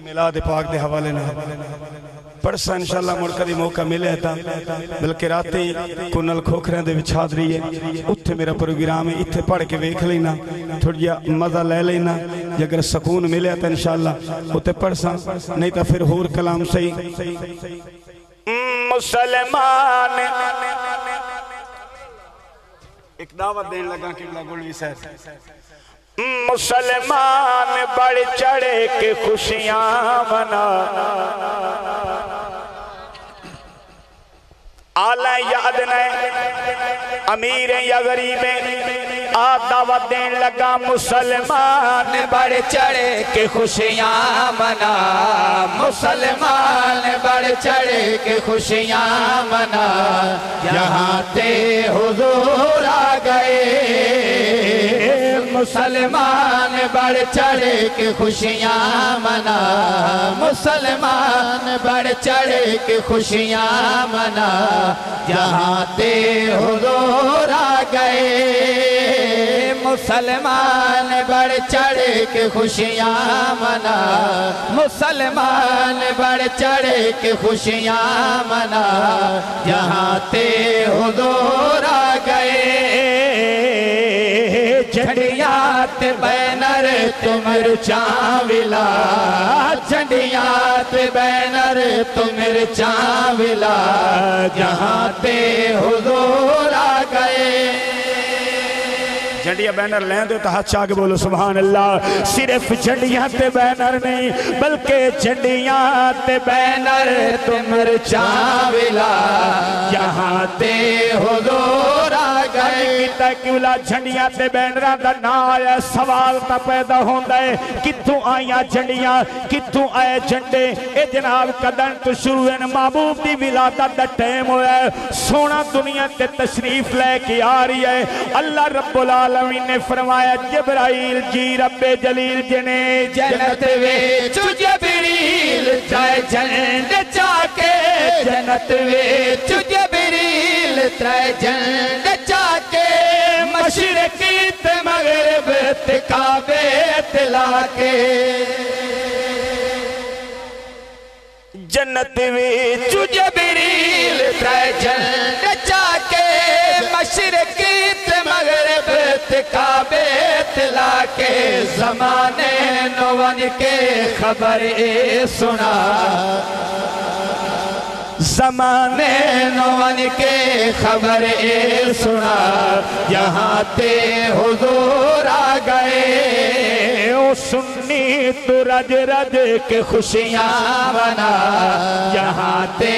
मिलाद पाक के हवाले ना पढ़सा इंशाअल्लाह मुड़ कभी मौका मिले था बल्कि रात कुनल खोखरिया के हाजरी है उत्थे मेरा प्रोग्राम है इत्थे पढ़ के वेख लेना थोड़ा जिहा मज़ा ले लेना जे अगर सुकून मिले तो इंशाअल्लाह उत्थे पढ़सा नहीं तो फिर होर कलाम सही मुसलमान एक दावत देने लगा किबला गुलवी साहब मुसलमान बढ़ चढ़े के खुशियां मना आला याद नहीं अमीर या गरीब आ दावत देन लगा मुसलमान बढ़ चढ़े के खुशियां मना मुसलमान बढ़ चढ़े के खुशियां मना यहाँ ते हुजूर आ गए मुसलमान बढ़ चढ़े के खुशियां मना मुसलमान बढ़ चढ़े के खुशियां मना जहाँ ते हुजूर आ गए मुसलमान बढ़ चढ़े के खुशियां मना मुसलमान बढ़ चढ़े के खुशियां मना जहाँ ते हुजूर आ गए झंडियात बैनर तुमर चाविला झंडियात बैनर तुमर चाविला जहाँ ते हुजूर आ गए झंडिया बैनर लें दो तो हाथ चाक बोलो सुभान अल्लाह सिर्फ झंडियां ते बैनर नहीं बल्कि झंडियां ते बैनर तुमर चाविला जहाँ ते हुजूर आ गए क्यों झंडियां ते बैनर का ना आया सवाल तो पैदा होता है कितों आईया झंडियां कितों आए झंडे ये जनाब कदन तो शुरू है महबूब की विलादत का टाइम होया सोना दुनिया ते तशरीफ लेके आ रही है अल्लाह रब्बुल आलमीन ने फरमाया जिब्राइल जी रब्बे जलील जने जन्नत विच जिब्रील त्राए झंडे चाके जन्नत विच जिब्रील त्राए झंडे चाके मशरिकी ते मगरिब ते काबे ते लाके जन्नत विच जिब्रील त्राए झंडे चाके मशरिकी ते मगरिब ते काबे ते लाके ज़माने नो वन के खबर ए सुना ज़माने नौवन के खबर ए सुना यहाँ ते हुजूर आ गए ओ सुन्नी तो रज रज के खुशियाँ मना यहाँ ते